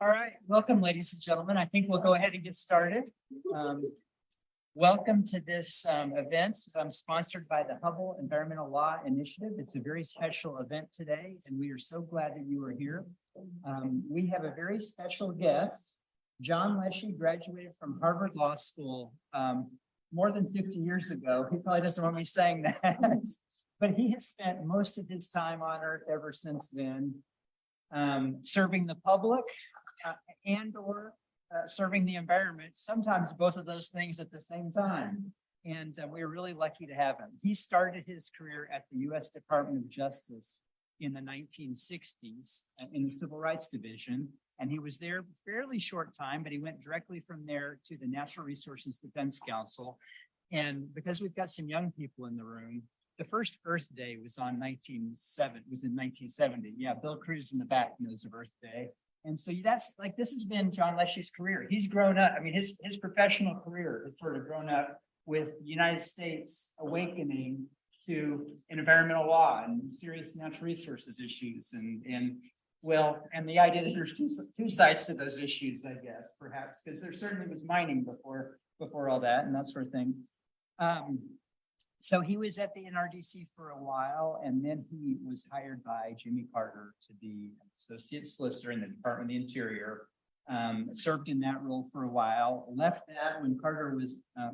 All right, welcome, ladies and gentlemen. I think we'll go ahead and get started. Welcome to this event sponsored by the Hubbell Environmental Law Initiative. It's a very special event today, and we are so glad that you are here. We have a very special guest. John Leshy graduated from Harvard Law School more than 50 years ago. He probably doesn't want me saying that, but he has spent most of his time on Earth ever since then, serving the public and/or serving the environment, sometimes both of those things at the same time. And we're really lucky to have him. He started his career at the U.S. Department of Justice in the 1960s in the Civil Rights Division. And he was there a fairly short time, but he went directly from there to the Natural Resources Defense Council. And because we've got some young people in the room, the first Earth Day was in 1970. Yeah, Bill Cruz in the back knows of Earth Day. And so that's like, this has been John Leshy's career. He's grown up. I mean, his professional career has sort of grown up with the United States awakening to environmental law and serious natural resources issues. And the idea that there's two sides to those issues, I guess, perhaps, because there certainly was mining before all that and that sort of thing. So he was at the NRDC for a while, and then he was hired by Jimmy Carter to be associate solicitor in the Department of the Interior. Served in that role for a while, left that when Carter was, I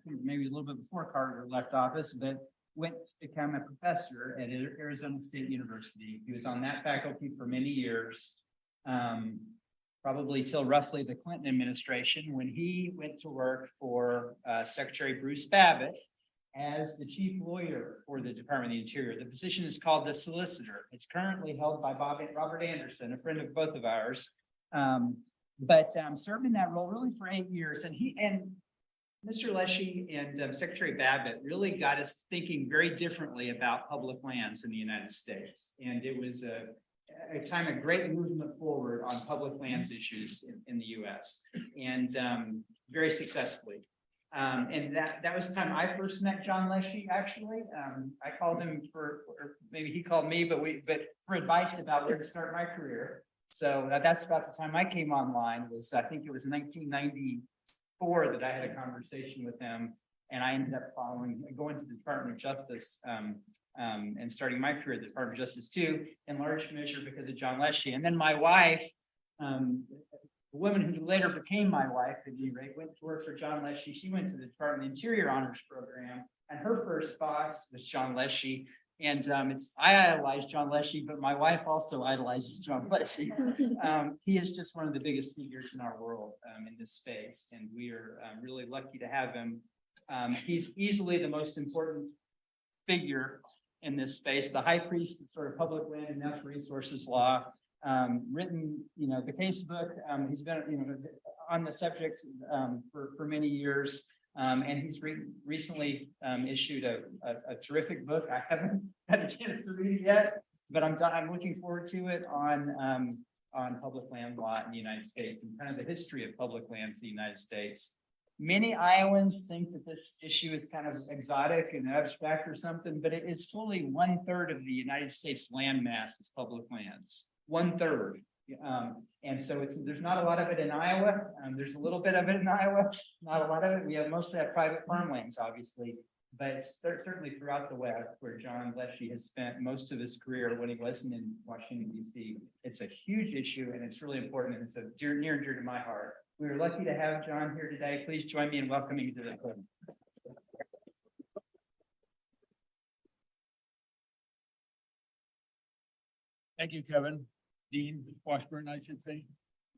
think maybe a little bit before Carter left office, but went to become a professor at Arizona State University. He was on that faculty for many years, probably till roughly the Clinton administration, when he went to work for Secretary Bruce Babbitt as the chief lawyer for the Department of the Interior. The position is called the solicitor. It's currently held by Robert Anderson, a friend of both of ours, but served in that role really for 8 years. And Mr. Leshy and Secretary Babbitt really got us thinking very differently about public lands in the United States. And it was a time of great movement forward on public lands issues in the U.S. and very successfully. And that was the time I first met John Leshy, actually. I called him or maybe he called me, but for advice about where to start my career. So that's about the time I came online. I think it was 1994 that I had a conversation with him, and I ended up going to the Department of Justice and starting my career at the Department of Justice too, in large measure because of John Leshy. And then my wife, the woman who later became my wife, at any rate, went to work for John Leshy. She went to the Department of the Interior Honors Program, and her first boss was John Leshy. And I idolize John Leshy, but my wife also idolizes John Leshy. He is just one of the biggest figures in our world in this space, and we are really lucky to have him. He's easily the most important figure in this space, the high priest of sort of public land and natural resources law. Written, the case book. He's been, on the subject for many years, and he's recently issued a terrific book. I haven't had a chance to read it yet, but I'm looking forward to it on public land law in the United States and kind of the history of public land in the United States. Many Iowans think that this issue is kind of exotic and abstract or something, but it is fully 1/3 of the United States land mass is public lands. 1/3. And so there's not a lot of it in Iowa. There's a little bit of it in Iowa, not a lot of it. We have mostly private farmlands, obviously, but certainly throughout the West, where John Leshy has spent most of his career when he wasn't in Washington, D.C. It's a huge issue, and it's really important, and it's near and dear to my heart. We are lucky to have John here today. Please join me in welcoming you to the podium. Thank you, Kevin. Dean Washburn, I should say.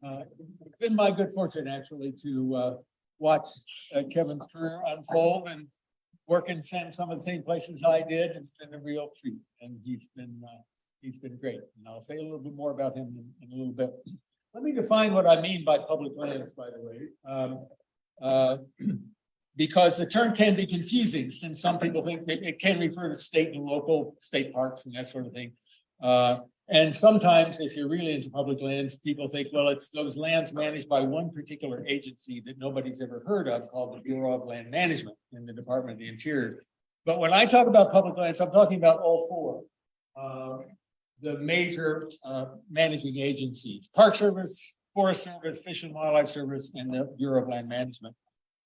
It's been my good fortune, actually, to watch Kevin's career unfold and work in some of the same places I did. It's been a real treat, and he's been great. And I'll say a little bit more about him in a little bit. Let me define what I mean by public lands, by the way, because the term can be confusing, since some people think it can refer to state and local state parks and that sort of thing. And sometimes, if you're really into public lands, people think, well, it's those lands managed by one particular agency that nobody's ever heard of, called the Bureau of Land Management in the Department of the Interior. But when I talk about public lands, I'm talking about all four. the major managing agencies: Park Service, Forest Service, Fish and Wildlife Service, and the Bureau of Land Management.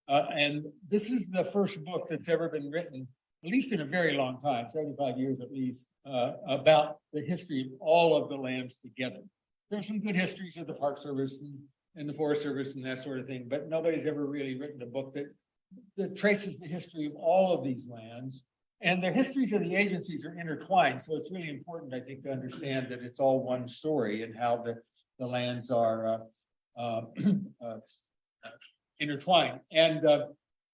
And this is the first book that's ever been written, at least in a very long time, 75 years at least, about the history of all of the lands together. There's some good histories of the Park Service and the Forest Service and that sort of thing, but nobody's ever really written a book that traces the history of all of these lands. And the histories of the agencies are intertwined, so it's really important, I think, to understand that it's all one story and how the lands are intertwined. And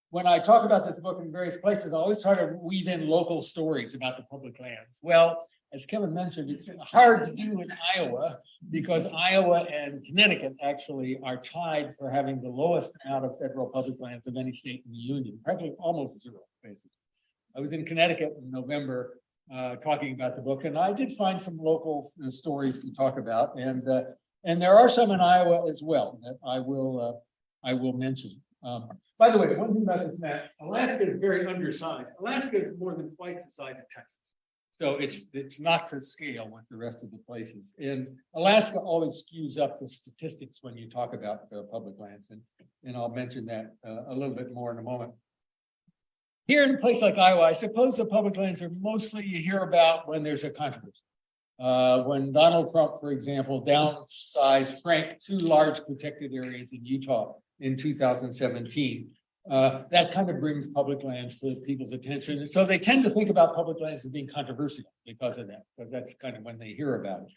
when I talk about this book in various places, I always try to weave in local stories about the public lands. Well, as Kevin mentioned, it's hard to do in Iowa because Iowa and Connecticut actually are tied for having the lowest amount of federal public lands of any state in the union, probably almost zero, basically. I was in Connecticut in November talking about the book, and I did find some local stories to talk about, and there are some in Iowa as well that I will mention. By the way, one thing about this map, Alaska is very undersized. Alaska is more than twice the size of Texas. So it's not to scale with the rest of the places. And Alaska always skews up the statistics when you talk about the public lands. And I'll mention that a little bit more in a moment. Here in a place like Iowa, I suppose the public lands are mostly you hear about when there's a controversy. When Donald Trump, for example, downsized, shrank 2 large protected areas in Utah in 2017. That kind of brings public lands to people's attention. And so they tend to think about public lands as being controversial because of that, because that's kind of when they hear about it.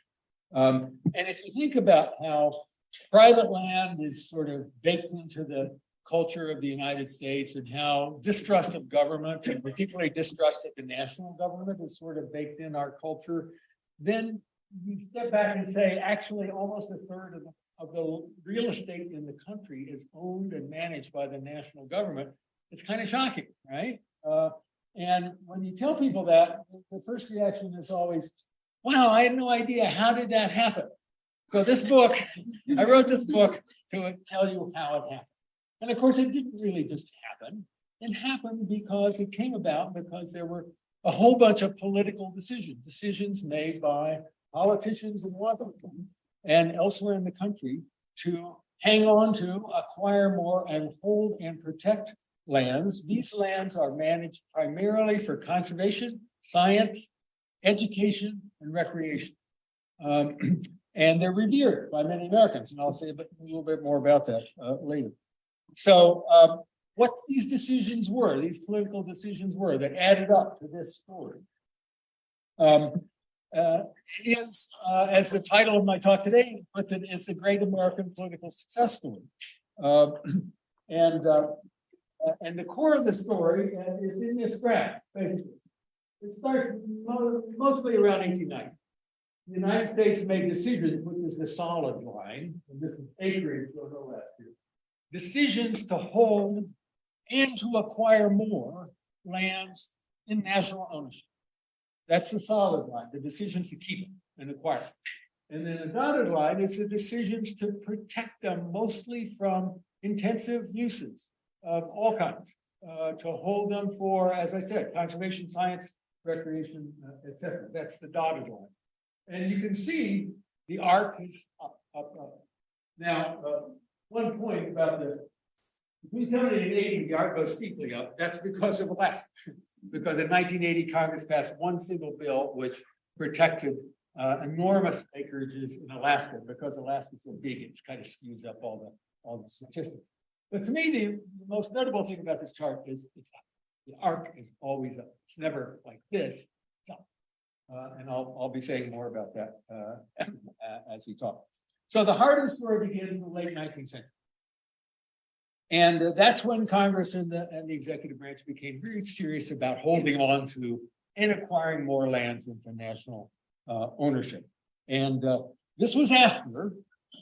And if you think about how private land is sort of baked into the culture of the United States and how distrust of government, and particularly distrust of the national government, is sort of baked in our culture, then you step back and say, actually, almost a third of the real estate in the country is owned and managed by the national government. It's kind of shocking, right? And when you tell people that, the first reaction is always, wow, I had no idea. How did that happen? So this book, I wrote this book to tell you how it happened. And of course, it didn't really just happen. It happened because it came about because there were a whole bunch of political decisions made by politicians in Washington and elsewhere in the country to hang on to, acquire more, and hold and protect lands. These lands are managed primarily for conservation, science, education, and recreation. And they're revered by many Americans, and I'll say a little bit more about that later. So what these decisions were, these political decisions were that added up to this story, is, as the title of my talk today puts it, is the great American political success story. And the core of the story is in this graph, basically. It starts mostly around 1890. The United States made decisions, which is the solid line, and this is acreage on the left here. Decisions to hold and to acquire more lands in national ownership. That's the solid line, the decisions to keep and acquire. And then the dotted line is the decisions to protect them mostly from intensive uses of all kinds, to hold them for, as I said, conservation, science, recreation, etc. That's the dotted line. And you can see the arc is up, up, up. Now, one point about between 70 and 80, the arc goes steeply up. That's because of Alaska. Because in 1980, Congress passed one single bill which protected enormous acreages in Alaska. Because Alaska's so big, it kind of skews up all the statistics. But to me, the most notable thing about this chart is it's up. The arc is always up. It's never like this. It's up. And I'll be saying more about that as we talk. So the heart of the story begins in the late 19th century. And that's when Congress and the executive branch became very serious about holding on to and acquiring more lands into national ownership. And this was after,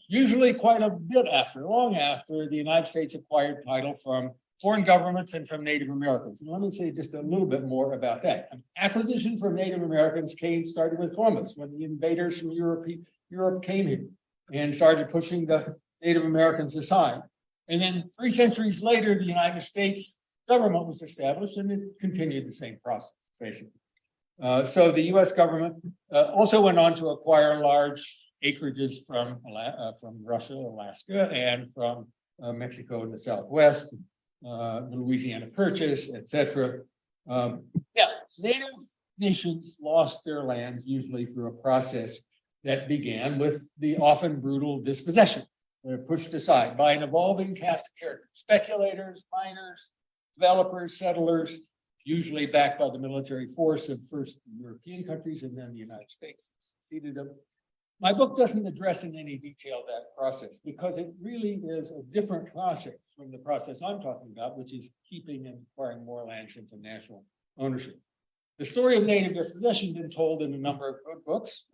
usually quite a bit after, long after the United States acquired title from foreign governments and from Native Americans. And let me say just a little bit more about that. Acquisition from Native Americans started with Columbus, when the invaders from Europe came here and started pushing the Native Americans aside. And then 3 centuries later, the United States government was established, and it continued the same process, basically. So the US government also went on to acquire large acreages from Russia, Alaska, and from Mexico in the Southwest, the Louisiana Purchase, etc. Yeah, native nations lost their lands usually through a process that began with the often brutal dispossession. They're pushed aside by an evolving cast of characters: speculators, miners, developers, settlers, usually backed by the military force of first European countries and then the United States succeeded them. My book doesn't address in any detail that process because it really is a different process from the process I'm talking about, which is keeping and acquiring more lands into national ownership. The story of native dispossession has been told in a number of good books,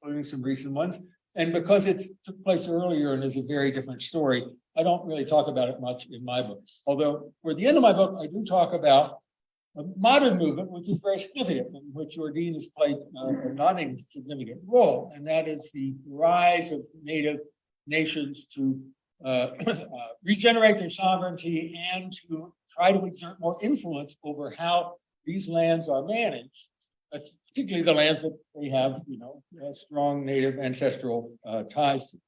including some recent ones. And because it took place earlier and is a very different story, I don't really talk about it much in my book. Although, toward the end of my book, I do talk about a modern movement, which is very significant, in which Jordan has played a not insignificant role, and that is the rise of native nations to regenerate their sovereignty and to try to exert more influence over how these lands are managed, particularly the lands that they have, strong native ancestral ties to.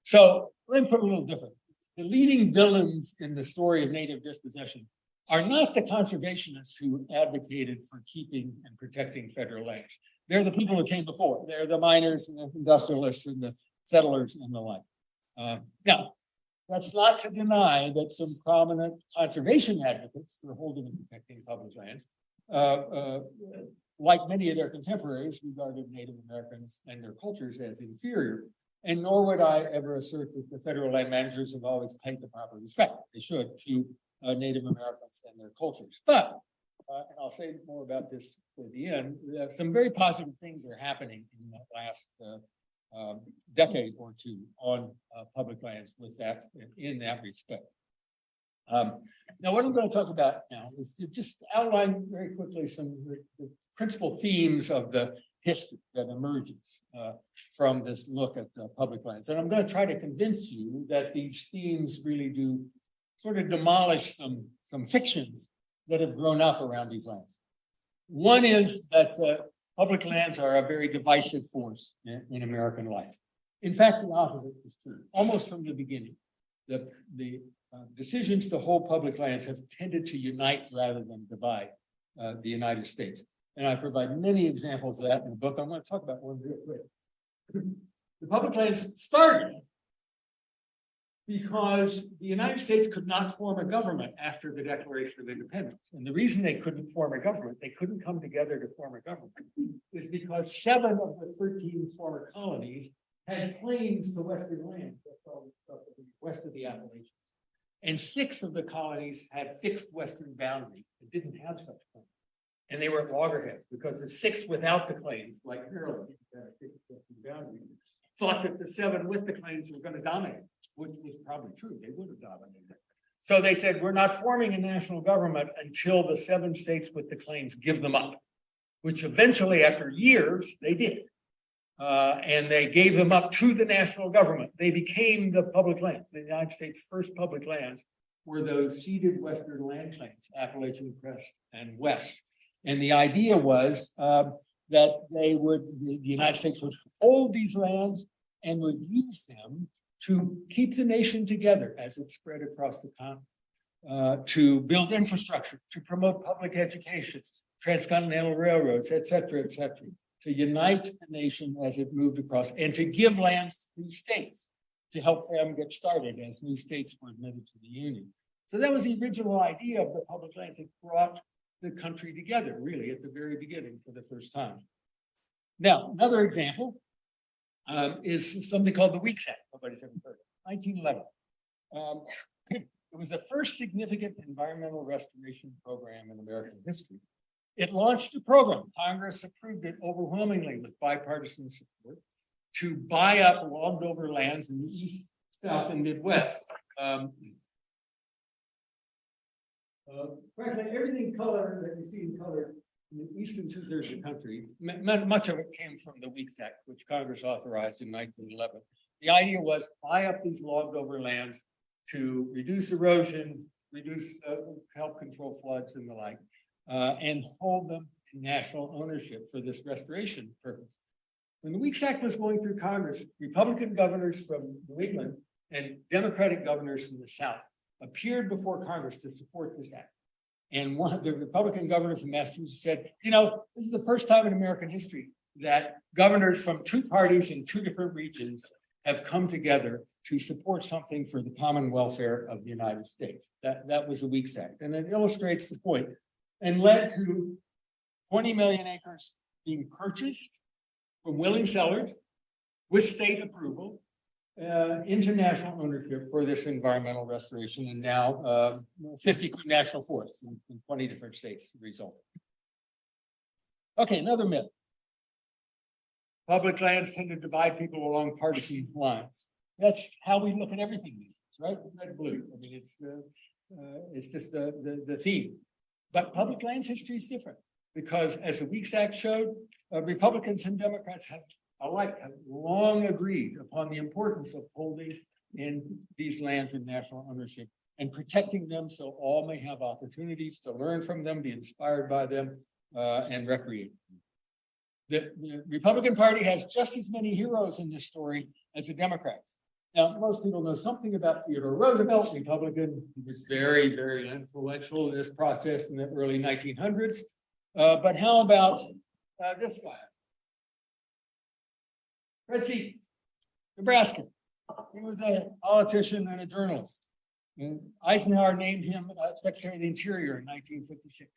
So let me put it a little different. The leading villains in the story of native dispossession are not the conservationists who advocated for keeping and protecting federal lands. They're the people who came before. They're the miners and the industrialists and the settlers and the like. Now, that's not to deny that some prominent conservation advocates for holding and protecting public lands, like many of their contemporaries, regarded Native Americans and their cultures as inferior. And nor would I ever assert that the federal land managers have always paid the proper respect. They should to Native Americans and their cultures. But, and I'll say more about this at the end, some very positive things are happening in the last decade or two on public lands with that, in that respect. Now, what I'm going to talk about now is to just outline very quickly some of the principal themes of the history that emerges from this look at public lands. And I'm going to try to convince you that these themes really do sort of demolish some fictions that have grown up around these lands. One is that the public lands are a very divisive force in American life. In fact, the opposite is true. Almost from the beginning, the decisions to hold public lands have tended to unite rather than divide the United States. And I provide many examples of that in the book. I'm going to talk about one real quick. The public lands started because the United States could not form a government after the Declaration of Independence. And the reason they couldn't form a government, they couldn't come together to form a government, is because 7 of the 13 former colonies had claims to Western land, west of the Appalachians. And 6 of the colonies had fixed Western boundaries that didn't have such claims. And they were at loggerheads because the 6 without the claims, like Maryland, thought that the 7 with the claims were going to dominate, which was probably true. They would have dominated. So they said, we're not forming a national government until the 7 states with the claims give them up, which eventually, after years, they did. And they gave them up to the national government. They became the public land. The United States' first public lands were those ceded Western land claims, Appalachian Crest and West. And the idea was that the United States would hold these lands and would use them to keep the nation together as it spread across the continent, to build infrastructure, to promote public education, transcontinental railroads, et cetera, to unite the nation as it moved across, and to give lands to new states to help them get started as new states were admitted to the Union. So that was the original idea of the public lands that brought the country together, really, at the very beginning for the first time. Now, another example is something called the Weeks Act. Nobody's ever heard of it. 1911. It was the first significant environmental restoration program in American history. It launched a program. Congress approved it overwhelmingly with bipartisan support to buy up logged over lands in the East, South, and Midwest. Frankly, everything color that you see in color in the eastern 2/3 of the country, much of it came from the Weeks Act, which Congress authorized in 1911. The idea was buy up these logged over lands to reduce erosion, help control floods and the like, and hold them national ownership for this restoration purpose. When the Weeks Act was going through Congress, Republican governors from New England and Democratic governors from the South appeared before Congress to support this act. And one of the Republican governor from Massachusetts said, you know, this is the first time in American history that governors from two parties in two different regions have come together to support something for the common welfare of the United States. That was the Weeks Act. And it illustrates the point and led to 20 million acres being purchased from willing sellers with state approval into national ownership for this environmental restoration, and now 50 national forests in 20 different states result. Okay, another myth. Public lands tend to divide people along partisan lines. That's how we look at everything these days, right? Red, blue. I mean, it's just the theme. But public lands history is different because, as the Weeks Act showed, Republicans and Democrats have long agreed upon the importance of holding in these lands in national ownership and protecting them so all may have opportunities to learn from them, be inspired by them, and recreate. The Republican Party has just as many heroes in this story as the Democrats. Now, most people know something about Theodore Roosevelt, Republican. He was very, very influential in this process in the early 1900s. But how about this guy? Fred Seaton, Nebraska. He was a politician and a journalist. And Eisenhower named him Secretary of the Interior in 1956.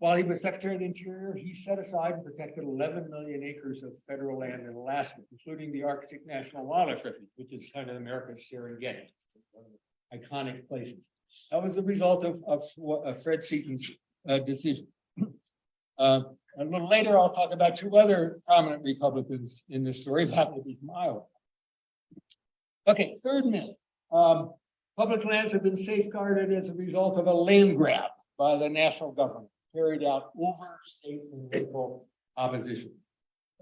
While he was Secretary of the Interior, he set aside and protected 11 million acres of federal land in Alaska, including the Arctic National Wildlife Refuge, which is kind of America's Serengeti. It's one of the iconic places. That was the result of Fred Seaton's decision. A little later, I'll talk about two other prominent Republicans in this story, that will be from Iowa. Okay, third myth. Public lands have been safeguarded as a result of a land grab by the national government, carried out over state and local opposition.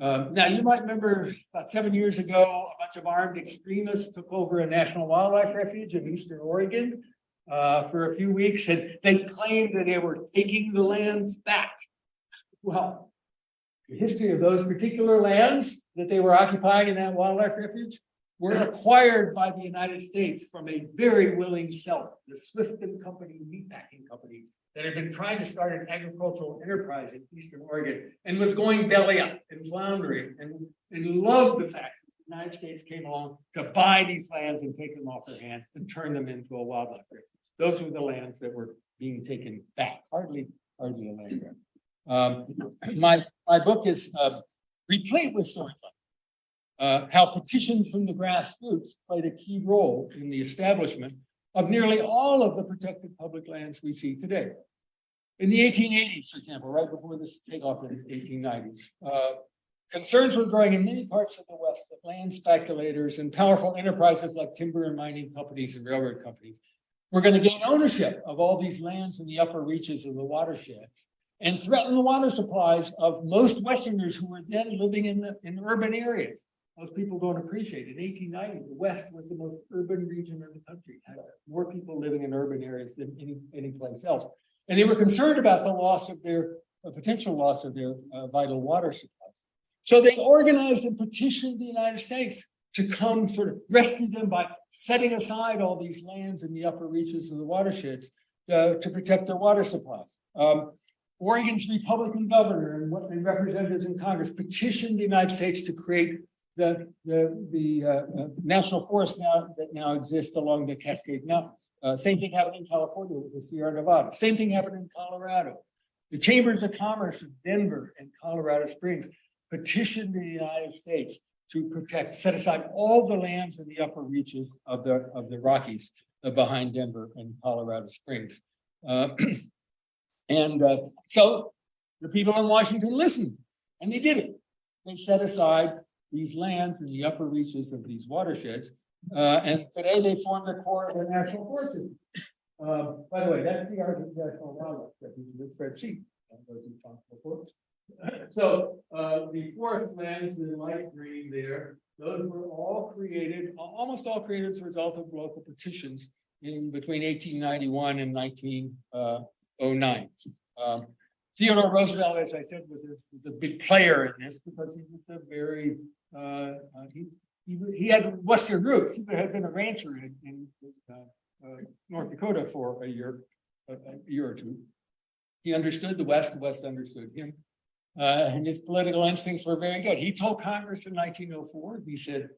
Now, you might remember about 7 years ago, a bunch of armed extremists took over a national wildlife refuge in Eastern Oregon for a few weeks, and they claimed that they were taking the lands back. Well, the history of those particular lands that they were occupying in that wildlife refuge were acquired by the United States from a very willing seller, the Swifton Company meatpacking company, that had been trying to start an agricultural enterprise in Eastern Oregon and was going belly up and floundering and loved the fact that the United States came along to buy these lands and take them off their hands and turn them into a wildlife refuge. Those were the lands that were being taken back, hardly a land grab. My book is replete with stories like how petitions from the grassroots played a key role in the establishment of nearly all of the protected public lands we see today. In the 1880s, for example, right before this takeoff in the 1890s, concerns were growing in many parts of the West that land speculators and powerful enterprises like timber and mining companies and railroad companies were going to gain ownership of all these lands in the upper reaches of the watersheds and threaten the water supplies of most Westerners who were then living in urban areas. Most people don't appreciate it. In 1890, the West was the most urban region of the country, had more people living in urban areas than any place else. And they were concerned about the loss of their potential loss of their vital water supplies. So they organized and petitioned the United States to come sort of rescue them by setting aside all these lands in the upper reaches of the watersheds to protect their water supplies. Oregon's Republican governor and representatives in Congress petitioned the United States to create the national forest that now exists along the Cascade Mountains. Same thing happened in California with the Sierra Nevada. Same thing happened in Colorado. The Chambers of Commerce of Denver and Colorado Springs petitioned the United States to set aside all the lands in the upper reaches of the Rockies behind Denver and Colorado Springs. So the people in Washington listened, and they did it. They set aside these lands in the upper reaches of these watersheds, and today they form the core of the national forest system. By the way, that's the Arctic National Wildlife Refuge with Fred Seaton. So the forest lands in light green there, those were all created, almost all created as a result of local petitions in between 1891 and 1909. Theodore Roosevelt, as I said, was a big player in this because he was a very, he had Western roots. He had been a rancher in North Dakota for a year or two. He understood the West understood him. And his political instincts were very good. He told Congress in 1904, he said,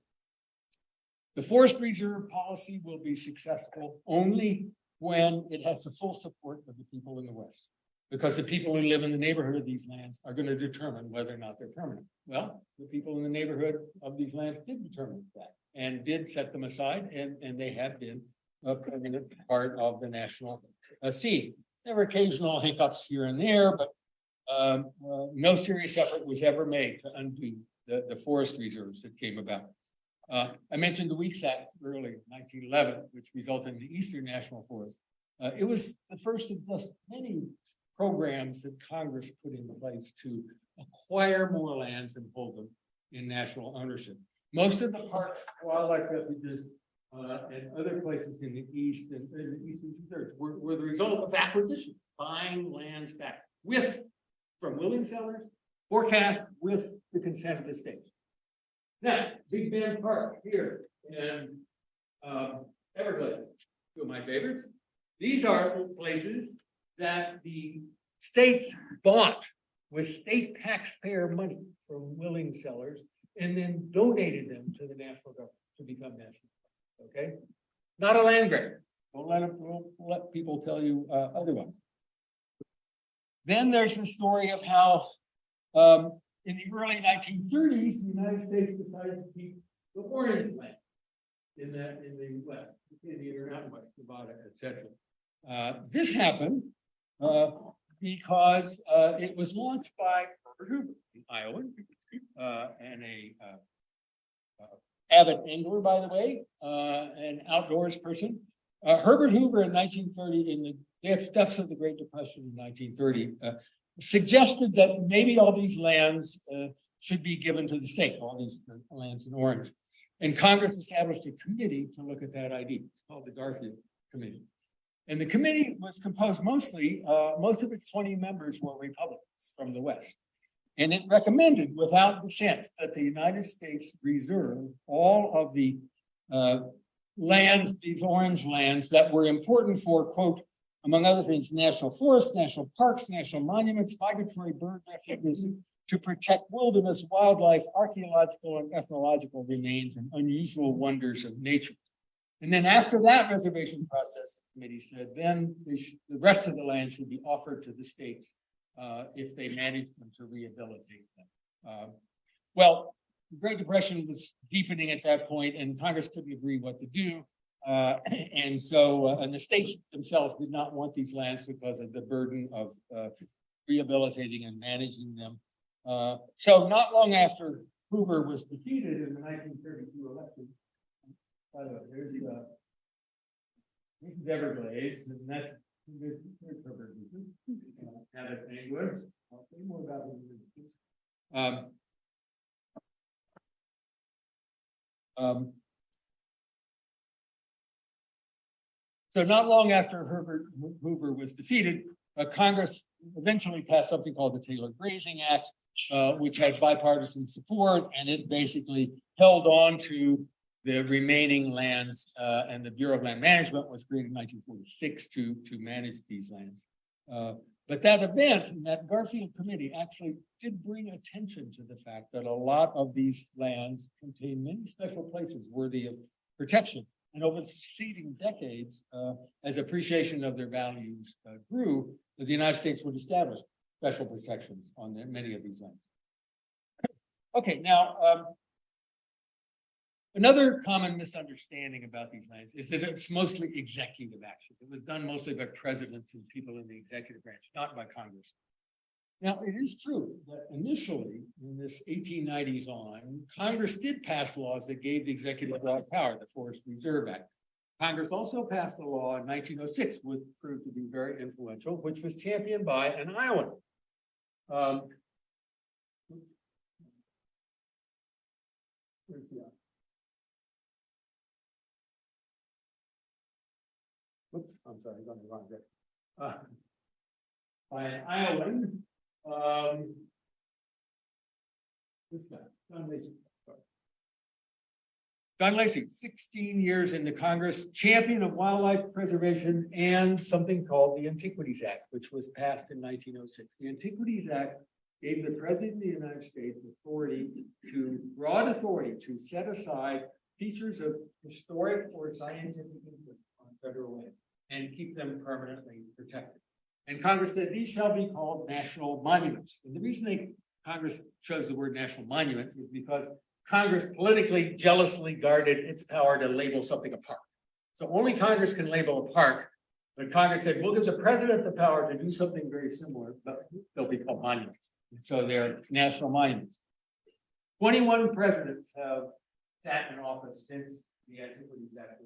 the forest reserve policy will be successful only when it has the full support of the people in the West. Because the people who live in the neighborhood of these lands are going to determine whether or not they're permanent. Well, the people in the neighborhood of these lands did determine that and did set them aside, and they have been a permanent part of the national scene. There were occasional hiccups here and there, but no serious effort was ever made to undo the forest reserves that came about. I mentioned the Weeks Act earlier, 1911, which resulted in the Eastern National Forest. It was the first of just many programs that Congress put in place to acquire more lands and hold them in national ownership. Most of the parks, wildlife refuges, and other places in the East and in the Eastern two-thirds were the result of acquisition, buying lands back from willing sellers or cash with the consent of the state. Now, Big Bend Park here in Everglades, two of my favorites. These are places that the states bought with state taxpayer money from willing sellers and then donated them to the national government to become national. Okay, not a land grab. Don't let people tell you otherwise. Then there's the story of how in the early 1930s, the United States decided to keep the orange land in the West, in the Intermountain West, Nevada, etc. This happened because it was launched by Herbert Hoover, an Iowan, and a avid angler, by the way, an outdoors person. Herbert Hoover in 1930, in the depths of the Great Depression in 1930, suggested that maybe all these lands should be given to the state, all these lands in orange. And Congress established a committee to look at that idea. It's called the Garfield Committee. And the committee was composed mostly, most of its 20 members were Republicans from the West. And it recommended without dissent that the United States reserve all of the lands, these orange lands that were important for, quote, among other things, national forests, national parks, national monuments, migratory bird refuges, to protect wilderness, wildlife, archaeological and ethnological remains, and unusual wonders of nature. And then after that reservation process, the committee said, then the rest of the land should be offered to the states if they managed them to rehabilitate them. Well, the Great Depression was deepening at that point, and Congress couldn't agree what to do. And the states themselves did not want these lands because of the burden of rehabilitating and managing them. So not long after Hoover was defeated in the 1932 election, by the way, this is Everglades, and that's Herbert Hoover. Abbott Angler. I'll say more about it. So not long after Herbert Hoover was defeated, Congress eventually passed something called the Taylor Grazing Act, which had bipartisan support, and it basically held on to the remaining lands, and the Bureau of Land Management was created in 1946 to manage these lands. But that event, and that Garfield Committee, actually did bring attention to the fact that a lot of these lands contain many special places worthy of protection. And over the succeeding decades, as appreciation of their values grew, the United States would establish special protections on many of these lands. Okay, now, another common misunderstanding about these lands is that it's mostly executive action. It was done mostly by presidents and people in the executive branch, not by Congress. Now, it is true that initially, in this 1890s on, Congress did pass laws that gave the executive broad power, the Forest Reserve Act. Congress also passed a law in 1906, which proved to be very influential, which was championed by an Iowan. Where's the Whoops, I'm sorry, I'm going the wrong direction. By an Iowan This guy, John Leshy. John Leshy, 16 years in the Congress, champion of wildlife preservation and something called the Antiquities Act, which was passed in 1906. The Antiquities Act gave the President of the United States broad authority to set aside features of historic or scientific interest on federal land and keep them permanently protected. And Congress said these shall be called national monuments. And the reason Congress chose the word national monument is because Congress politically jealously guarded its power to label something a park. So only Congress can label a park, but Congress said, we'll give the president the power to do something very similar, but they'll be called monuments. And so they're national monuments. 21 presidents have sat in office since the Antiquities Act.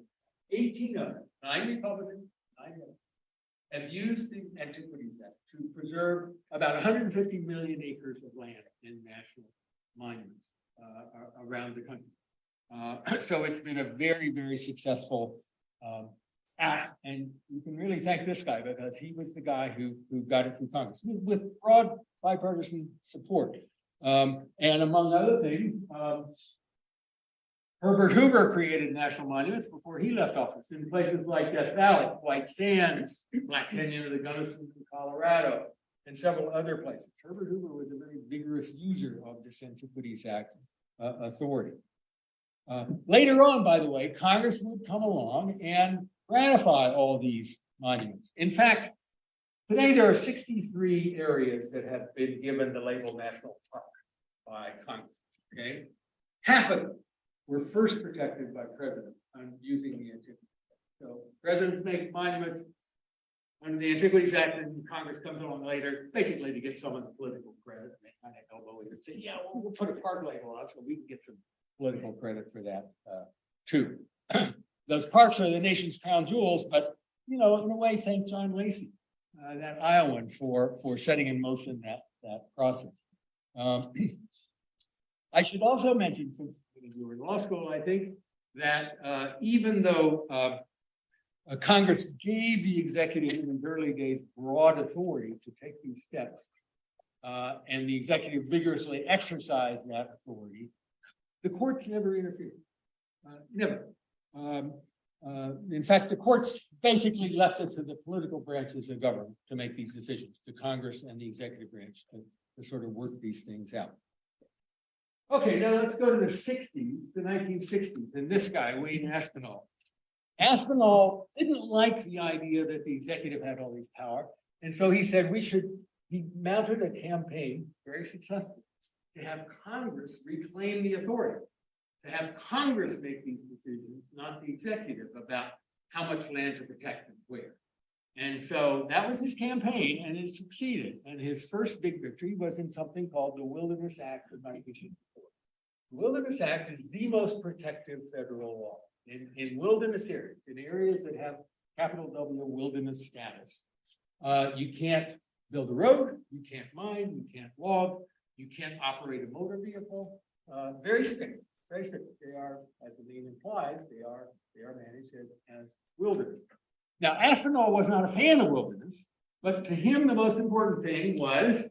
18 of them, 9 Republicans, 9 Democrats, have used the Antiquities Act to preserve about 150 million acres of land in national monuments around the country. So it's been a very, very successful act, and you can really thank this guy because he was the guy who got it through Congress with broad bipartisan support. And among other things, Herbert Hoover created national monuments before he left office in places like Death Valley, White Sands, Black Canyon of the Gunnison in Colorado, and several other places. Herbert Hoover was a very vigorous user of this Antiquities Act authority. Later on, by the way, Congress would come along and ratify all these monuments. In fact, today there are 63 areas that have been given the label national park by Congress. Okay, half of them were first protected by presidents on using the Antiquities Act. So presidents make monuments under the Antiquities Act, and Congress comes along later, basically to get some of the political credit. They kind of elbow it and say, yeah, well, we'll put a park label on so we can get some political credit for that too. Those parks are the nation's crown jewels, but in a way, thank John Leshy, that Iowan, for setting in motion that process. I should also mention, since you were in law school, I think that even though Congress gave the executive in the early days broad authority to take these steps, and the executive vigorously exercised that authority, the courts never interfered. Never. In fact, the courts basically left it to the political branches of government to make these decisions, to Congress and the executive branch to sort of work these things out. Okay, now let's go to the 60s, the 1960s, and this guy, Wayne Aspinall. Aspinall didn't like the idea that the executive had all these power, and so he said he mounted a campaign, very successful, to have Congress reclaim the authority, to have Congress make these decisions, not the executive, about how much land to protect and where. And so that was his campaign, and it succeeded. And his first big victory was in something called the Wilderness Act of 1954. The Wilderness Act is the most protective federal law in wilderness areas, in areas that have capital W wilderness status. You can't build a road, you can't mine, you can't log, you can't operate a motor vehicle. Very strict, very strict. They are, as the name implies, they are managed as wilderness. Now, Aspinall was not a fan of wilderness, but to him, the most important thing was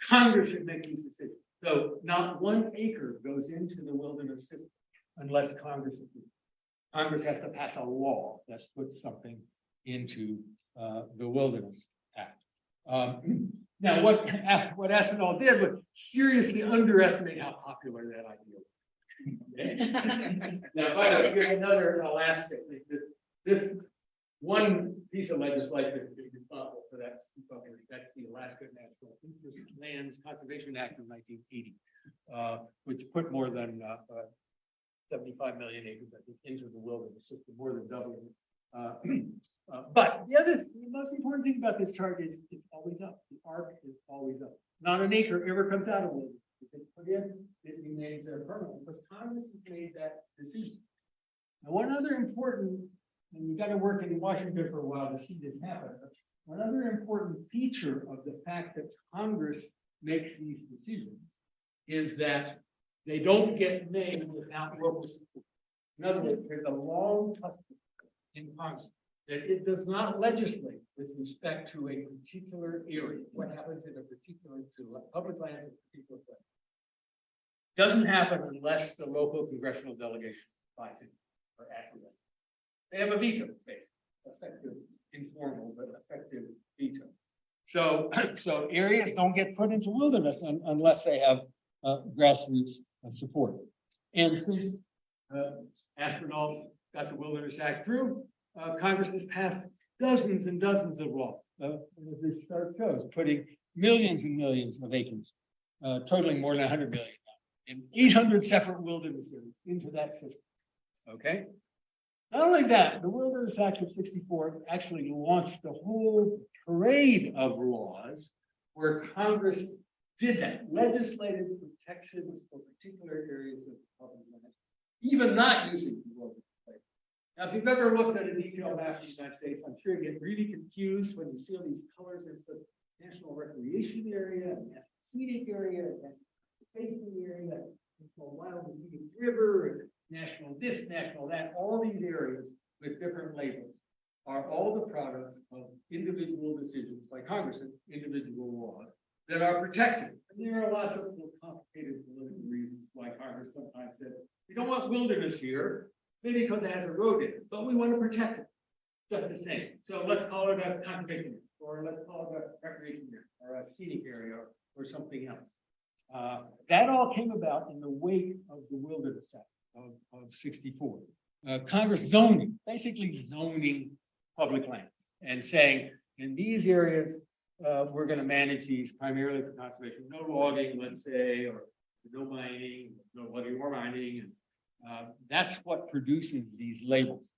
Congress should make these decisions. So not 1 acre goes into the wilderness system unless Congress approves. Congress has to pass a law that puts something into the Wilderness Act. Now, what Aspinall did was seriously underestimate how popular that idea was. Now, by the way, here's another Alaska. This one piece of legislation is responsible for that. That's the Alaska National Interest Lands Conservation Act of 1980, which put more than 75 million acres, I think, into the wilderness system, more than doubling. But the most important thing about this chart is it's always up. The arc is always up. Not an acre ever comes out of wilderness. If it's put in, it remains there permanently because Congress has made that decision. Now, one other important, and you got to work in Washington for a while to see this happen, but one other important feature of the fact that Congress makes these decisions is that they don't get made without local support. In other words, there's a long custom in Congress that it does not legislate with respect to a particular area, what happens in a particular, to public lands in a particular place. Doesn't happen unless the local congressional delegation buys it or activates. They have a veto, basically, effective, informal, but effective veto. So, so areas don't get put into wilderness unless they have grassroots support. And since Aspinall got the Wilderness Act through, Congress has passed dozens and dozens of laws, as this chart shows, putting millions and millions of acres, totaling more than 100 million now, in 800 separate wilderness areas into that system. Okay. Not only that, the Wilderness Act of '64 actually launched a whole parade of laws where Congress did that, legislated protections for particular areas of public land, even not using the wilderness. Now, if you've ever looked at a detailed map of the United States, I'm sure you get really confused when you see all these colors. It's a national recreation area, a national scenic area, a national safety area, a wild and scenic river, and national this, national that. All these areas with different labels are all the products of individual decisions by Congress and individual laws that are protected. And there are lots of complicated political reasons why Congress sometimes said, we don't want wilderness here, maybe because it has a road in it, but we want to protect it just the same. So let's call it a conservation area, or let's call it a recreation area, or a scenic area, or something else. That all came about in the wake of the Wilderness Act of '64. Congress zoning, basically zoning public lands and saying, in these areas, we're going to manage these primarily for conservation, no logging, let's say, or no mining, no logging or mining. And that's what produces these labels.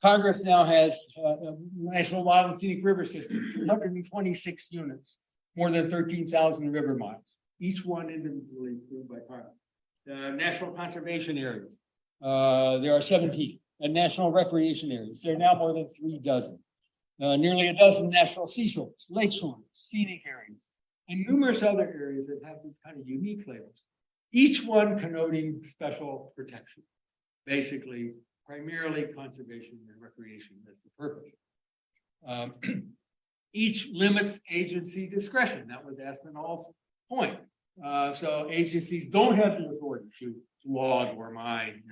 Congress now has a National Wild and Scenic River System, 226 units, more than 13,000 river miles, each one individually approved by Congress. National conservation areas, there are 17, and national recreation areas. There are now more than 3 dozen. Nearly a dozen national seashores, lakeshores, scenic areas, and numerous other areas that have these kind of unique labels, each one connoting special protection, basically primarily conservation and recreation. That's the purpose. Each limits agency discretion. That was Aspinall's point. So agencies don't have the authority to log or mine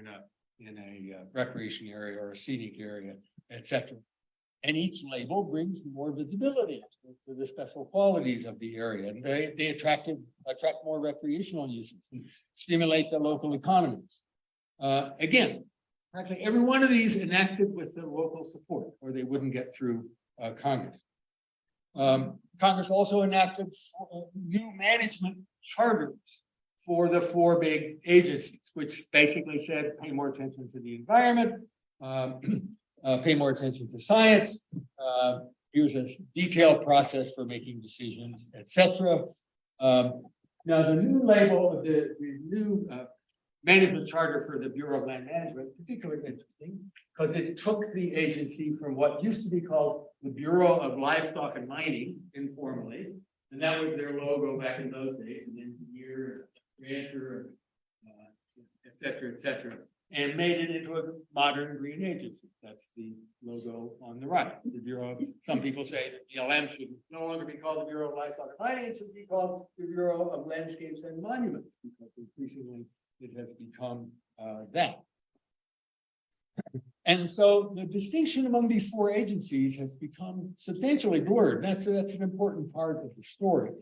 in a recreation area or a scenic area, etc. And each label brings more visibility to the special qualities of the area. And they attract more recreational uses and stimulate the local economies. Again, practically every one of these enacted with the local support, or they wouldn't get through Congress. Congress also enacted new management charters for the 4 big agencies, which basically said pay more attention to the environment, pay more attention to science. Here's a detailed process for making decisions, etc. Now, the new label, the new management charter for the Bureau of Land Management, particularly interesting, because it took the agency from what used to be called the Bureau of Livestock and Mining, informally, and that was their logo back in those days, an engineer, rancher, et cetera, and made it into a modern green agency. That's the logo on the right. The Bureau, some people say that BLM should no longer be called the Bureau of Livestock and Mining, it should be called the Bureau of Landscapes and Monuments, because increasingly it has become that. And so the distinction among these 4 agencies has become substantially blurred. That's an important part of the story.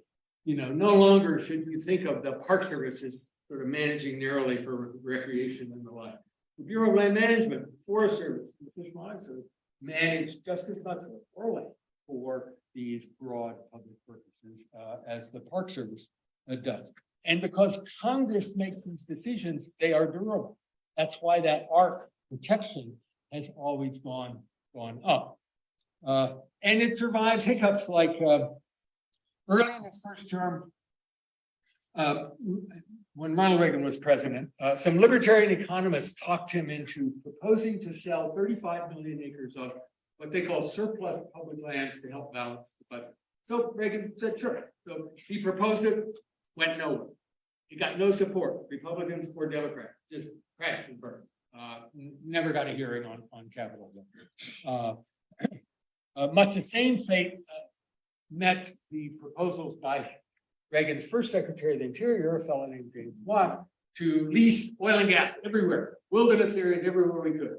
You know, no longer should you think of the Park Service as sort of managing narrowly for recreation and the like. The Bureau of Land Management, Forest Service, and the Fish and Wildlife Service manage just as much land for these broad public purposes as the Park Service does. And because Congress makes these decisions, they are durable. That's why that ARC protection has always gone up. And it survives hiccups like early in his first term, when Ronald Reagan was president, some libertarian economists talked him into proposing to sell 35 million acres of what they call surplus public lands to help balance the budget. So Reagan said, sure. So he proposed it, went nowhere. He got no support, Republicans or Democrats, just crashed and burned. Never got a hearing on Capitol Hill. Much the same fate met the proposals by Reagan's first Secretary of the Interior, a fellow named James Watt, to lease oil and gas everywhere, wilderness areas everywhere we could.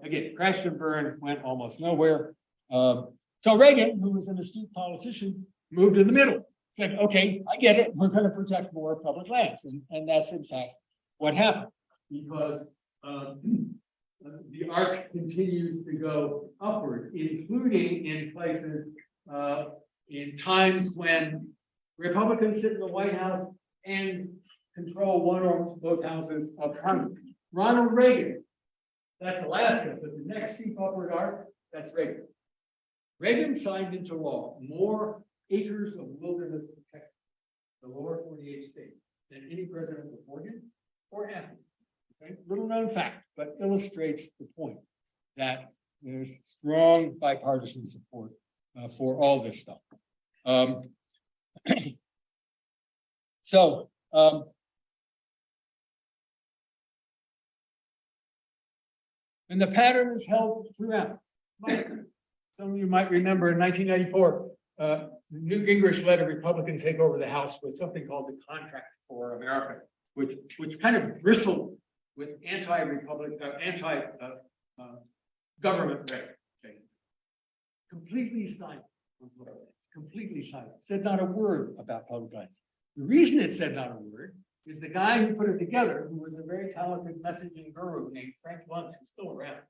Again, crashed and burned, went almost nowhere. So Reagan, who was an astute politician, moved in the middle, said, okay, I get it, we're going to protect more public lands. And that's in fact what happened, because the arc continues to go upward, including in places, in times when Republicans sit in the White House and control one or both houses of Congress. Ronald Reagan, that's Alaska, but the next steep upward arc, that's Reagan. Reagan signed into law more acres of wilderness protection, the lower 48 states, than any president before him or after. Okay? Little known fact, but illustrates the point that there's strong bipartisan support for all this stuff. And the pattern is held throughout. Some of you might remember in 1994, Newt Gingrich led a Republican take over the House with something called the Contract for America, which kind of bristled with anti-republic, government rate. Completely silent. Completely silent. Said not a word about public lands. The reason it said not a word is the guy who put it together, who was a very talented messaging guru named Frank Luntz, who's still around.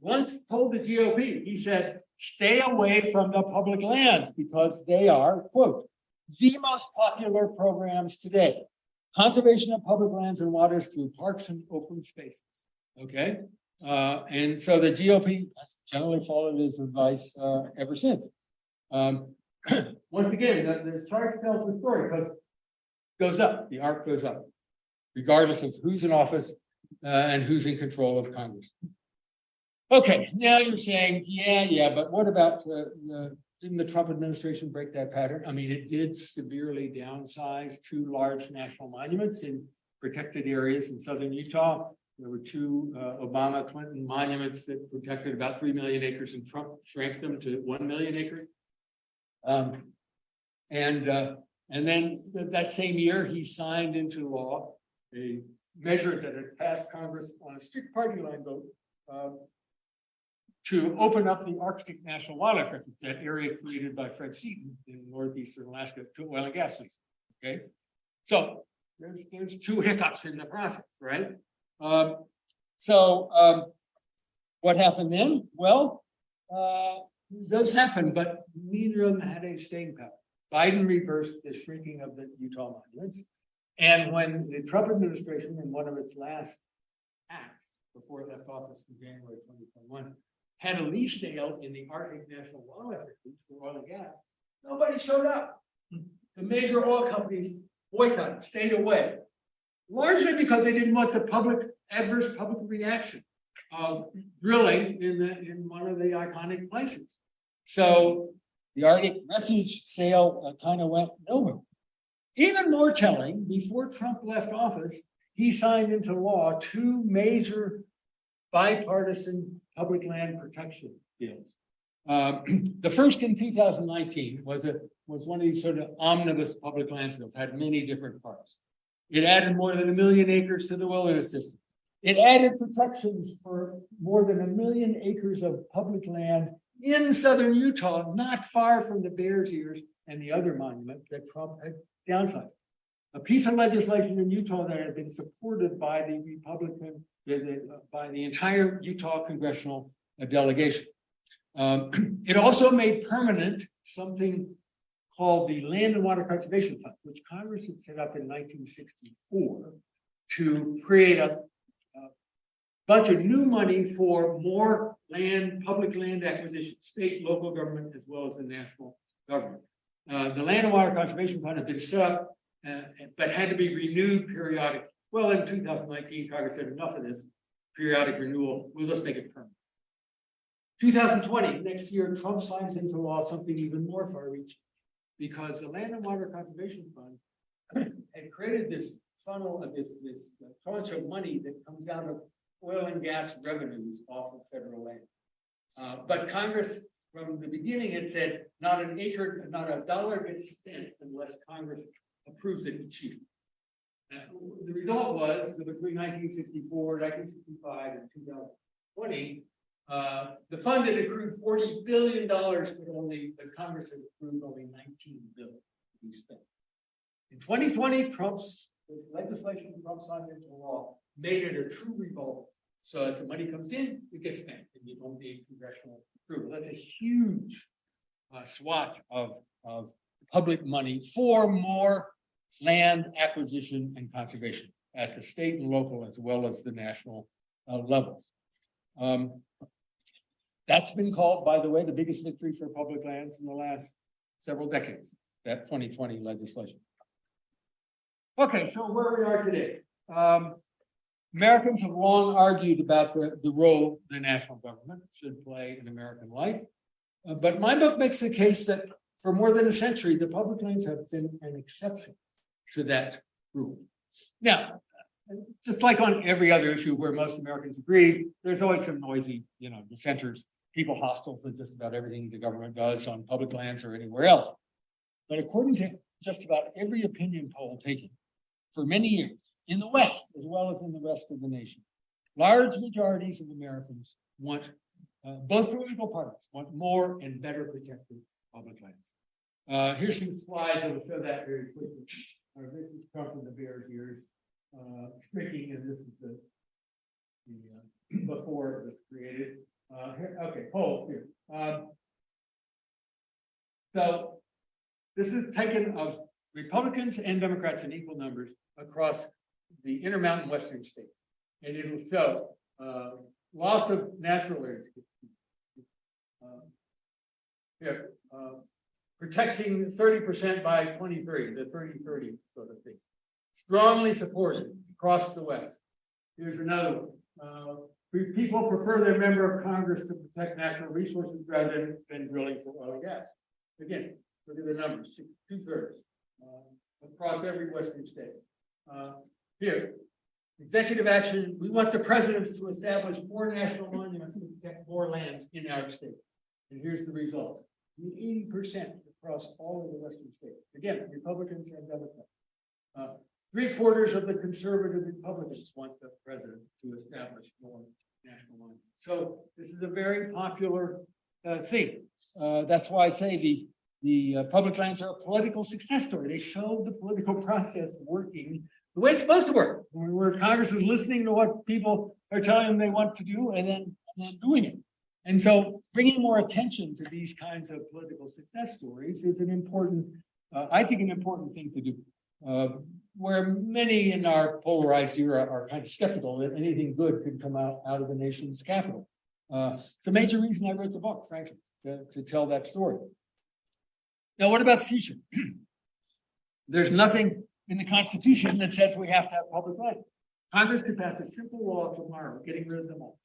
Once told the GOP, he said, stay away from the public lands because they are, quote, the most popular programs today. Conservation of public lands and waters through parks and open spaces. Okay. And so the GOP has generally followed his advice ever since. Once again, the chart tells the story because it goes up, the arc goes up, regardless of who's in office and who's in control of Congress. Okay, now you're saying, yeah, but what about didn't the Trump administration break that pattern? I mean, it did severely downsize 2 large national monuments in protected areas in southern Utah. There were 2 Obama-Clinton monuments that protected about 3 million acres, and Trump shrank them to 1 million acres. And then that same year, he signed into law a measure that had passed Congress on a strict party line vote to open up the Arctic National Wildlife Refuge, that area created by Fred Seaton in northeastern Alaska, to oil and gas leases. Okay, so there's 2 hiccups in the process, right? What happened then? Well, those happened, but neither of them had any staying power. Biden reversed the shrinking of the Utah monuments, and when the Trump administration, in one of its last acts before it left office in January 2021, had a lease sale in the Arctic National Wildlife Refuge for oil and gas, nobody showed up. The major oil companies boycotted, stayed away, largely because they didn't want the adverse public reaction of drilling in one of the iconic places. So the Arctic Refuge sale kind of went nowhere. Even more telling, before Trump left office, he signed into law 2 major bipartisan public land protection bills. The first in 2019 was one of these sort of omnibus public lands bills, had many different parts. It added more than 1 million acres to the wilderness system. It added protections for more than 1 million acres of public land in southern Utah, not far from the Bears Ears and the other monument that Trump had downsized. A piece of legislation in Utah that had been supported by the Republican, by the entire Utah congressional delegation. It also made permanent something called the Land and Water Conservation Fund, which Congress had set up in 1964 to create a bunch of new money for more land, public land acquisition, state, local government, as well as the national government. The Land and Water Conservation Fund had been set up, but had to be renewed periodically. Well, in 2019, Congress said enough of this periodic renewal. Well, let's make it permanent. 2020, next year, Trump signs into law something even more far-reaching, because the Land and Water Conservation Fund had created this funnel of this tranche of money that comes out of oil and gas revenues off of federal land. But Congress from the beginning, it said not an acre, not a dollar gets spent unless Congress approves it each year. The result was that between 1964, 1965, and 2020, the fund had accrued $40 billion, but only the Congress had approved only $19 billion to be spent. In 2020, Trump's legislation, Trump signed into law, made it a true revolver. So as the money comes in, it gets spent, and you don't need congressional approval. That's a huge swatch of public money for more land acquisition and conservation at the state and local as well as the national levels. That's been called, by the way, the biggest victory for public lands in the last several decades, that 2020 legislation. Okay, so where we are today. Americans have long argued about the role the national government should play in American life. But my book makes the case that for more than a century, the public lands have been an exception to that rule. Now, just like on every other issue where most Americans agree, there's always some noisy, dissenters, people hostile to just about everything the government does on public lands or anywhere else. But according to just about every opinion poll taken for many years, in the West as well as in the rest of the nation, large majorities of Americans want, both political parties want more and better protected public lands. Here's some slides that will show that very quickly. This is Trump and the Bears here, shrinking, and this is the before it was created. Okay, polls here. So this is taken of Republicans and Democrats in equal numbers across the Intermountain Western states, and it will show loss of natural areas. Here, protecting 30% by 2030, the 30-30 sort of thing. Strongly supported across the West. Here's another one. People prefer their member of Congress to protect natural resources rather than drilling for oil and gas. Again, look at the numbers, 2/3 across every Western state. Here, executive action, we want the presidents to establish more national monuments to protect more lands in our state. And here's the result. 80% across all of the Western states. Again, Republicans and Democrats. 3/4 of the conservative Republicans want the president to establish more national monuments. So this is a very popular thing. That's why I say the public lands are a political success story. They show the political process working the way it's supposed to work, where Congress is listening to what people are telling them they want to do and then doing it. And so bringing more attention to these kinds of political success stories is an important, I think, an important thing to do. Where many in our polarized era are kind of skeptical that anything good could come out of the nation's capital. It's a major reason I wrote the book, frankly, to tell that story. Now, what about the future? There's nothing in the Constitution that says we have to have public land. Congress could pass a simple law tomorrow, getting rid of them all.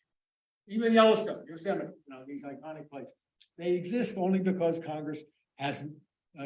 Even Yellowstone, Yosemite, these iconic places. They exist only because Congress hasn't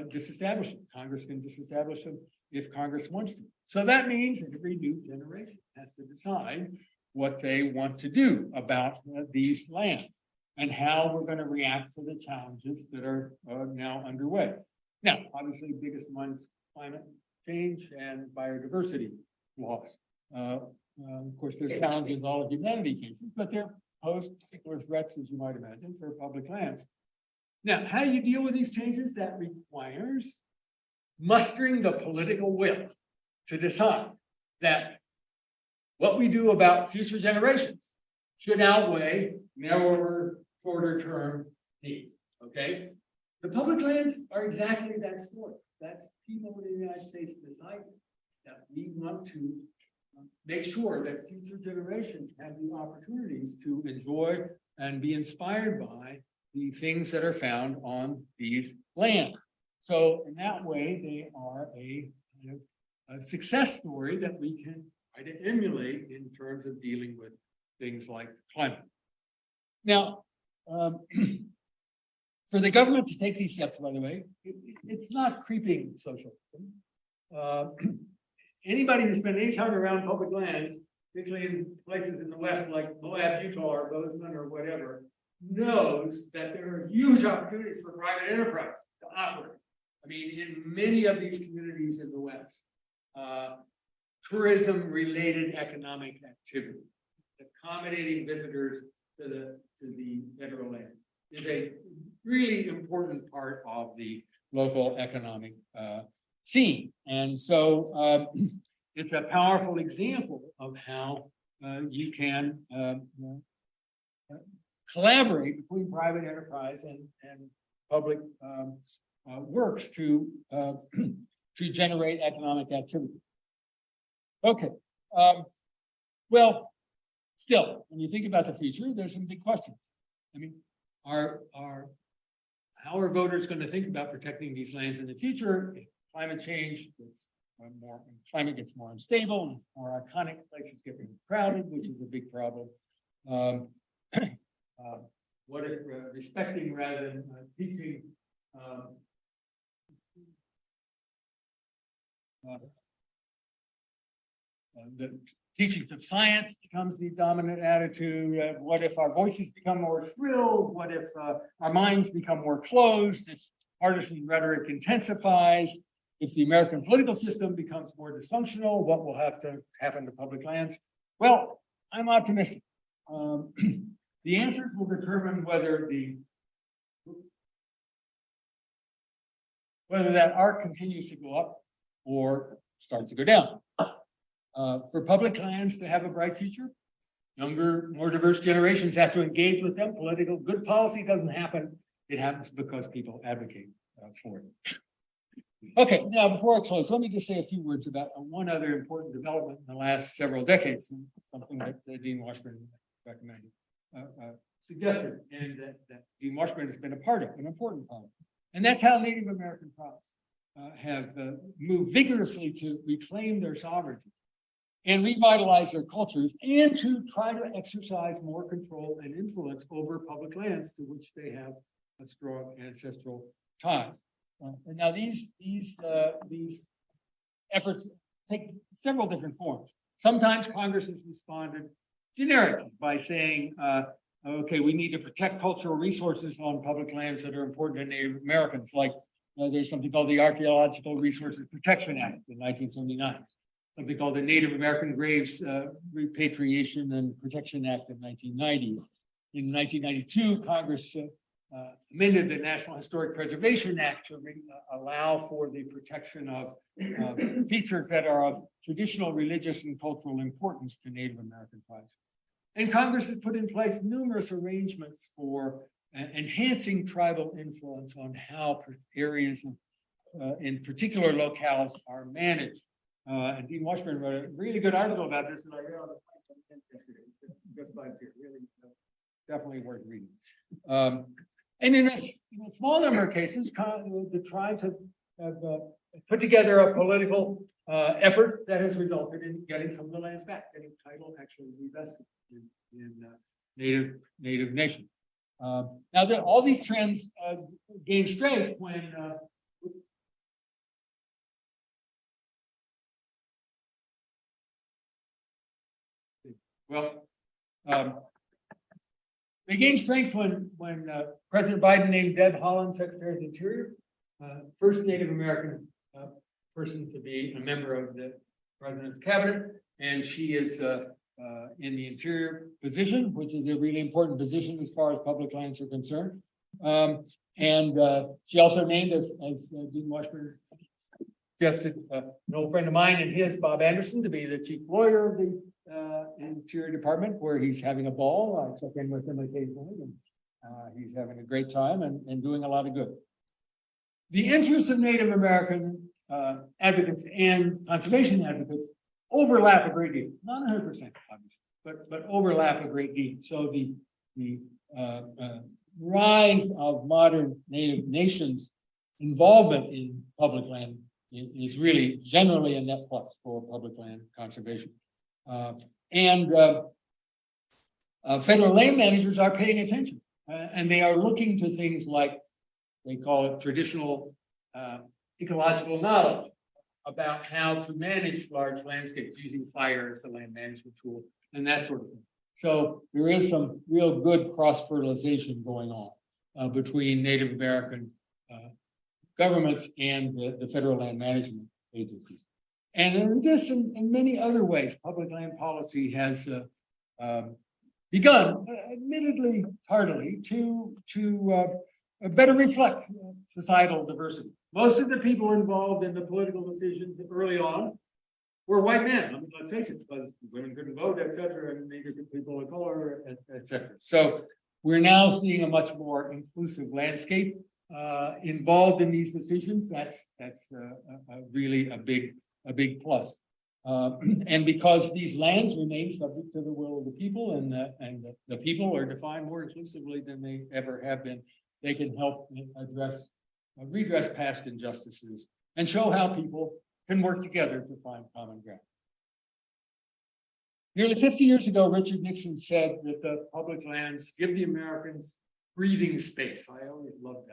disestablished them. Congress can disestablish them if Congress wants to. So that means that every new generation has to decide what they want to do about these lands and how we're going to react to the challenges that are now underway. Now, obviously, the biggest ones, climate change and biodiversity loss. Of course, there's challenges all of humanity faces, but they're pose particular threats, as you might imagine, for public lands. Now, how do you deal with these changes? That requires mustering the political will to decide that what we do about future generations should outweigh narrower, shorter term needs. Okay? The public lands are exactly that story. That's people in the United States deciding that we want to make sure that future generations have the opportunities to enjoy and be inspired by the things that are found on these lands. So in that way, they are a success story that we can try to emulate in terms of dealing with things like climate. Now, for the government to take these steps, by the way, it's not creeping socialism. Anybody who spent any time around public lands, particularly in places in the West like Moab, Utah, or Bozeman, or whatever, knows that there are huge opportunities for private enterprise to operate. I mean, in many of these communities in the West, tourism-related economic activity, accommodating visitors to the federal land, is a really important part of the local economic scene. And so it's a powerful example of how you can collaborate between private enterprise and public works to generate economic activity. Okay. Well, still, when you think about the future, there's some big questions. I mean, how are voters going to think about protecting these lands in the future? If climate change climate gets more unstable, more iconic places get more crowded, which is a big problem. What if respecting rather than teaching the teaching of science becomes the dominant attitude? What if our voices become more shrill? What if our minds become more closed? If partisan rhetoric intensifies? If the American political system becomes more dysfunctional, what will have to happen to public lands? Well, I'm optimistic. The answers will determine whether that arc continues to go up or starts to go down. For public lands to have a bright future, younger, more diverse generations have to engage with them. Political good policy doesn't happen. It happens because people advocate for it. Okay, now before I close, let me just say a few words about one other important development in the last several decades, something that Dean Washburn recommended, suggested, and that Dean Washburn has been a part of, an important part of. And that's how Native American tribes have moved vigorously to reclaim their sovereignty and revitalize their cultures and to try to exercise more control and influence over public lands to which they have a strong ancestral ties. And now these efforts take several different forms. Sometimes Congress has responded generically by saying, okay, we need to protect cultural resources on public lands that are important to Native Americans. Like there's something called the Archaeological Resources Protection Act in 1979, something called the Native American Graves Repatriation and Protection Act of 1990. In 1992, Congress amended the National Historic Preservation Act to allow for the protection of features that are of traditional religious and cultural importance to Native American tribes. And Congress has put in place numerous arrangements for enhancing tribal influence on how areas in particular locales are managed. And Dean Washburn wrote a really good article about this, and I read on the just by really definitely worth reading. And in a small number of cases, the tribes have put together a political effort that has resulted in getting some of the lands back, getting title actually revested in Native Nation. Now, all these trends gain strength when they gained strength when President Biden named Deb Haaland Secretary of the Interior, first Native American person to be a member of the president's cabinet, and she is in the Interior position, which is a really important position as far as public lands are concerned. And she also named, as Dean Washburn suggested, an old friend of mine and his, Bob Anderson, to be the chief lawyer of the Interior Department, where he's having a ball. I check in with him occasionally, and he's having a great time and doing a lot of good. The interests of Native American advocates and conservation advocates overlap a great deal, not 100%, obviously, but overlap a great deal. So the rise of modern Native nations' involvement in public land is really generally a net plus for public land conservation. Federal land managers are paying attention, and they are looking to things like, they call it traditional ecological knowledge about how to manage large landscapes using fire as a land management tool and that sort of thing. So there is some real good cross-fertilization going on between Native American governments and the federal land management agencies. And in this and many other ways, public land policy has begun, admittedly tardily, to better reflect societal diversity. Most of the people involved in the political decisions early on were white men. I mean, let's face it, because women couldn't vote, et cetera, and neither could people of color, et cetera. So we're now seeing a much more inclusive landscape involved in these decisions. That's really a big plus. And because these lands remain subject to the will of the people, and the people are defined more inclusively than they ever have been, they can help redress past injustices and show how people can work together to find common ground. Nearly 50 years ago, Richard Nixon said that the public lands give the Americans breathing space. I always love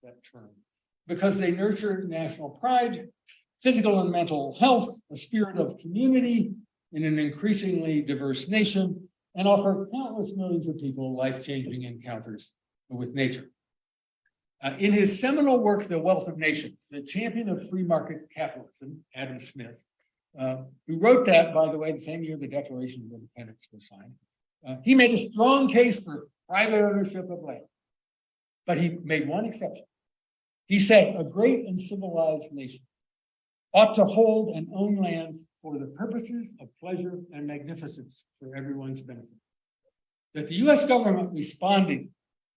that term, because they nurture national pride, physical and mental health, a spirit of community in an increasingly diverse nation, and offer countless millions of people life-changing encounters with nature. In his seminal work, The Wealth of Nations, the champion of free market capitalism, Adam Smith, who wrote that, by the way, the same year the Declaration of Independence was signed, he made a strong case for private ownership of land. But he made one exception. He said, a great and civilized nation ought to hold and own lands for the purposes of pleasure and magnificence for everyone's benefit. That the US government responding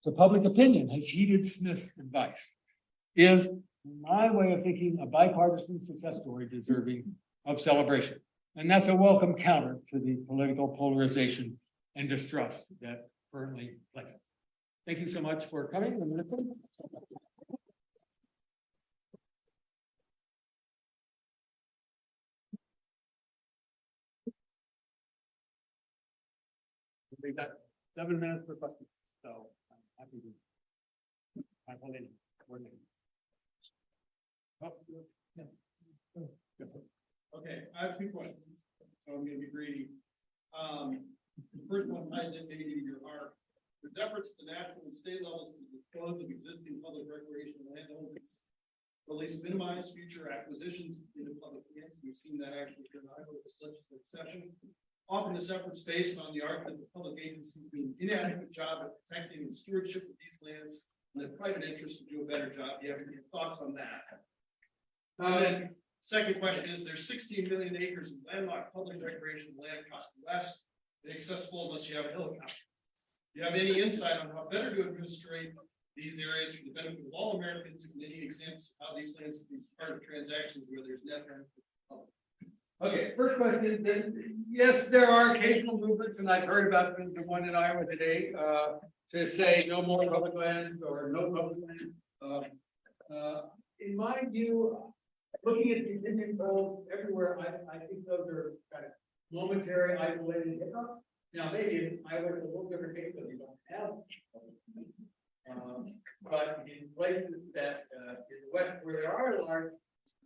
to public opinion has heeded Smith's advice is, in my way of thinking, a bipartisan success story deserving of celebration. And that's a welcome counter to the political polarization and distrust that currently plagues us. Thank you so much for coming and listening. We've got 7 minutes for questions, so I'm happy to. Okay, I have 2 questions, so I'm gonna be greedy. The first one ties into your art. There's efforts at the national and state levels to dispose of existing public recreational land holdings, or at least minimize future acquisitions into public lands. We've seen that actually here in Iowa with this legislative session. Often this effort is based on the argument that public agencies do an inadequate job at protecting the stewardship of these lands, and that private interests would do a better job. Do you have any thoughts on that? Then second question is, there's 16 million acres of landlocked public recreational land across the West, inaccessible unless you have a helicopter. Do you have any insight on how better to administrate these areas for the benefit of all Americans, and any examples of how these lands can be part of transactions where there's net benefit to the public? Okay, first question, yes, there are occasional movements, and I've heard about the one in Iowa today, to say no more public lands or no public land. In my view, looking at the opinion polls everywhere, I think those are kind of momentary, isolated hiccups. Now, maybe in Iowa, it's a little different case, because you don't have public land. But in places that, in the West, where there are large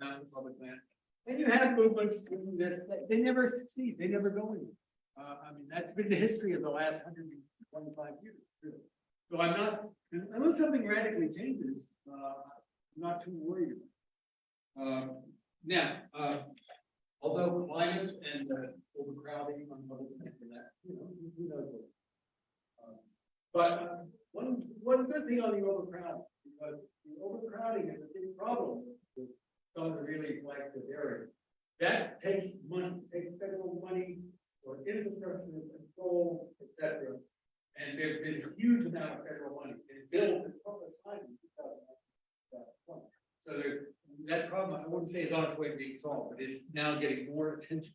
amounts of public land, and you have movements doing this, they never succeed, they never go anywhere. I mean, that's been the history of the last 125 years. Really. So I'm not, unless something radically changes, I'm not too worried about it. Now, although climate and overcrowding on public land and that, who knows what. But one good thing on the overcrowding, because the overcrowding is a big problem with some of the really flagship areas. That takes money, takes federal money for infrastructure control, etc. And there's been a huge amount of federal money and bills and public side in 2020. So there's that problem. I wouldn't say it's on its way to being solved, but it's now getting more attention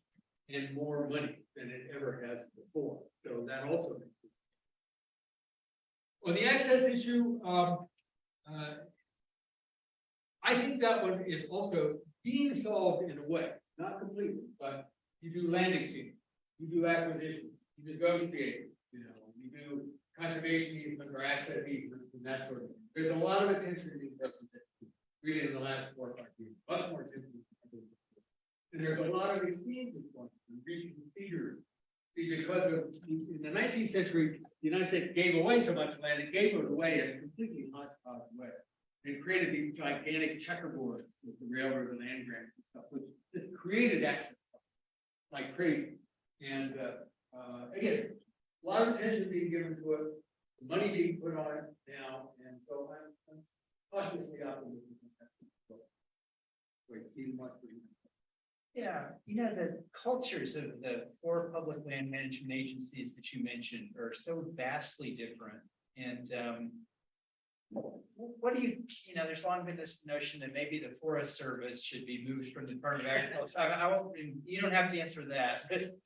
and more money than it ever has before. So that also makes it. On the access issue, I think that one is also being solved in a way, not completely, but you do land exchange, you do acquisition, you negotiate, you do conservation easement or access easement and that sort of thing. There's a lot of attention to these really in the last 4 or 5 years, much more attention. And there's a lot of exchange points and regional feeders See, because of, in the 19th century, the United States gave away so much land, it gave it away in a completely hodgepodge way. It created these gigantic checkerboards with the railroad and land grants and stuff, which just created access like crazy. And again, a lot of attention being given to it, money being put on it now, and so I'm cautiously optimistic. Wait, see much. Yeah, the cultures of the four public land management agencies that you mentioned are so vastly different. And what do you, there's long been this notion that maybe the Forest Service should be moved from the Department of Agriculture. I won't, you don't have to answer that, but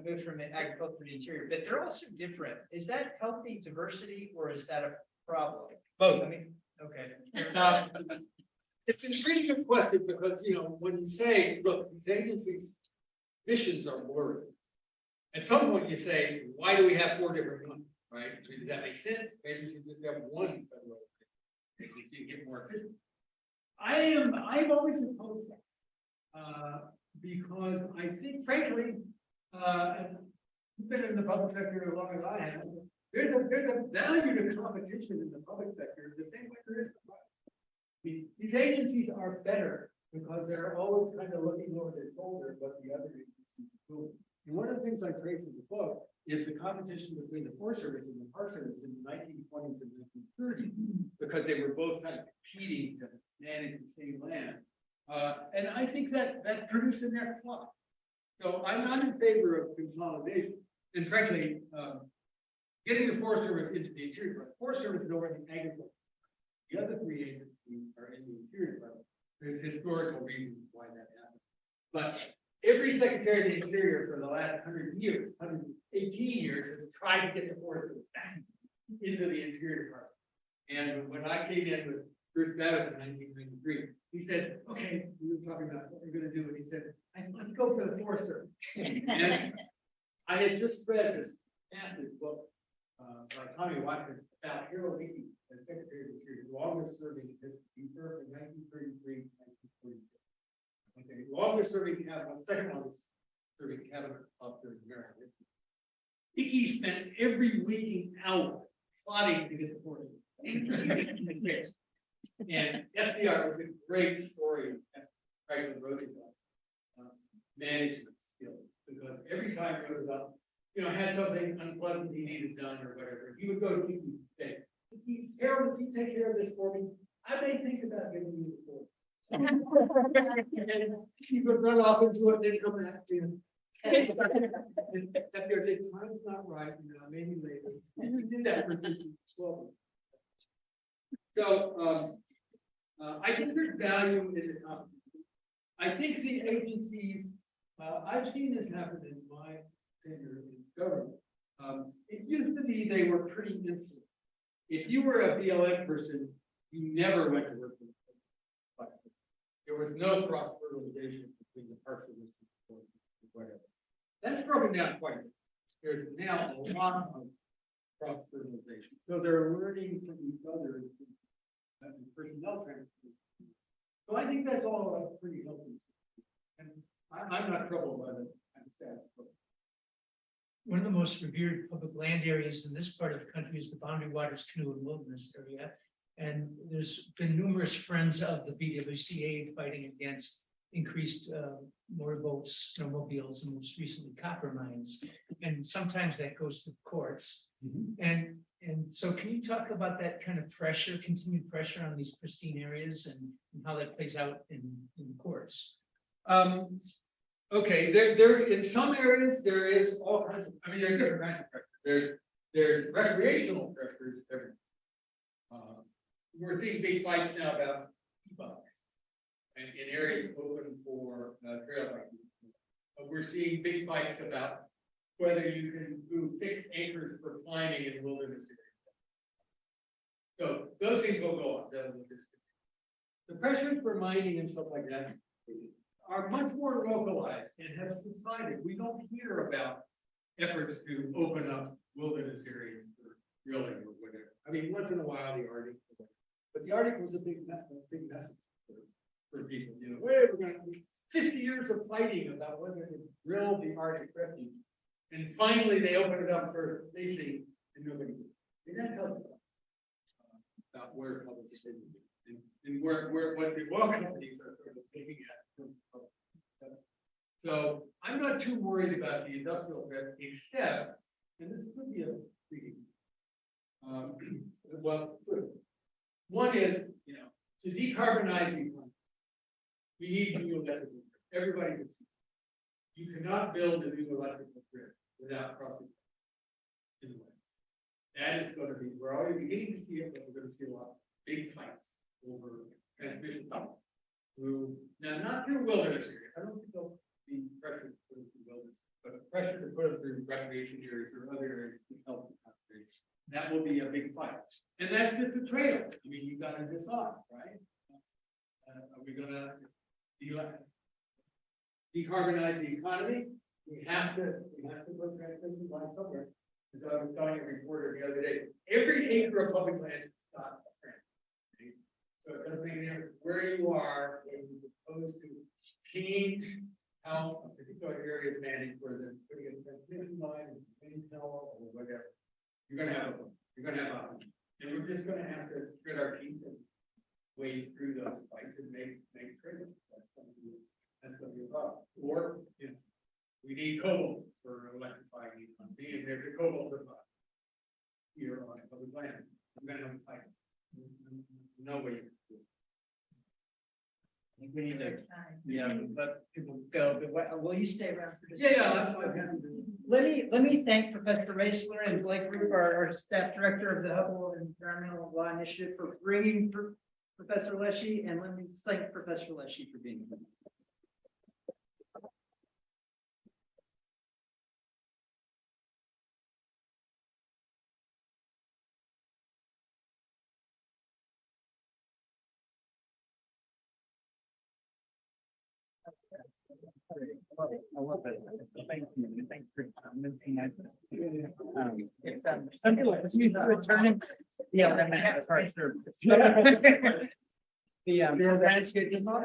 moved from agriculture to interior, but they're also different. Is that healthy diversity or is that a problem? Both. I mean, okay. It's a really good question because, when you say, look, these agencies' missions are blurry. At some point you say, why do we have four different ones, right? So does that make sense? Maybe we should just have one federal agency so you get more efficient. I've always opposed that. Because I think frankly, and you've been in the public sector as long as I have, there's a value to competition in the public sector the same way there is. These agencies are better because they're always kind of looking over their shoulder at what the other agencies are doing. And one of the things I trace in the book is the competition between the Forest Service and the Park Service in the 1920s and 1930s, because they were both kind of competing to manage the same land. And I think that produced a net plus. So I'm not in favor of consolidation. And frankly, getting the Forest Service into the interior, Forest Service is over in agriculture. The other three agencies are in the interior department. There's historical reasons why that happened. But every Secretary of the Interior for the last 100 years, 118 years, has tried to get the Forest Service back into the interior department. And when I came in with Bruce Babbitt in 1993, he said, okay, we were talking about what we're going to do. And he said, let's go for the Forest Service. And I had just read this massive book by Tommy Watkins about Harold Leakey, as Secretary of the Interior, longest serving history. He served from 1933 to 1942. Okay, longest serving cabinet, second longest serving cabinet officer in American history. Leakey spent every waking hour plotting to get the Forest. And FDR was a great story of Franklin Roosevelt management skills, because every time Roosevelt had something unpleasant he needed done or whatever, he would go to Leakey and say, Harold, if you take care of this for me, I may think about giving you the Forest. And he would run off into it and then come back to him. FDR did, time's not right, maybe later. And he did that for 12 months. So I think there's value in the competition. I think the agencies, I've seen this happen in my tenure in government. It used to be they were pretty insular. If you were a BLM person, you never went to work for the Park Service. There was no cross-fertilization between the Park Service and the Forest Service, whatever. That's broken down quite a bit. There's now a lot of cross-fertilization. So they're learning from each other and personnel transfer. So I think that's all pretty healthy. And I'm not troubled by the status quo. One of the most revered public land areas in this part of the country is the Boundary Waters Canoe and Wilderness area. And there's been numerous friends of the BWCA fighting against increased motorboats, snowmobiles, and most recently copper mines. And sometimes that goes to the courts. And so can you talk about that kind of pressure, continued pressure on these pristine areas and how that plays out in the courts? Okay, there in some areas there is all kinds of, there's different kinds of pressure. There's recreational pressures everywhere. We're seeing big fights now about e-bikes and in areas open for trail biking. We're seeing big fights about whether you can do fixed anchors for climbing in wilderness areas. So those things will go on. The pressures for mining and stuff like that are much more localized and have subsided. We don't hear about efforts to open up wilderness areas for drilling or whatever. Once in a while the Arctic, but the Arctic was a big message for people. We're going to 50 years of fighting about whether to drill the Arctic refuge, And finally, they opened it up for leasing and nobody did. And that tells us about where public decision is and where, what the oil companies are sort of taking at. So I'm not too worried about the industrial threat, except, and this could be a big, well, one is, to decarbonize the economy, we need new electrical grid. Everybody can see. You cannot build a new electrical grid without crossing. Anyway, that is going to be, we're already beginning to see it, but we're going to see a lot of big fights over transmission power. Now, not through wilderness areas. I don't think there'll be pressure to put it through wilderness, but pressure to put it through recreation areas or other areas to help the conservation. That will be a big fight. And that's just a trade-off. I mean, you got to decide, right? Are we going to decarbonize the economy? We have to put transmission lines somewhere. As I was telling a reporter the other day, every acre of public land is not a friend. So it doesn't make any difference where you are, when you propose to change how a particular area is managed, whether it's putting a transmission line, or whatever. You're gonna have a, and we're just gonna have to grit our teeth and wade through those fights and make trade-offs. That's gonna be a problem. Or, we need cobalt for electrifying the economy, and there's a cobalt deposit here on public land. I'm gonna have a fight. No way. I think we need to, let people go, but will you stay around for just? Yeah, that's what I'm happy to do. Let me thank Professor Raisler and Blake Roof, our staff director of the Hubbell Environmental Law Initiative, for bringing Professor Leshy, and let me thank Professor Leshy for being here. I love it. Thank you. Thanks for coming. It's returning. Yeah, then I have a card service. The landscape is not.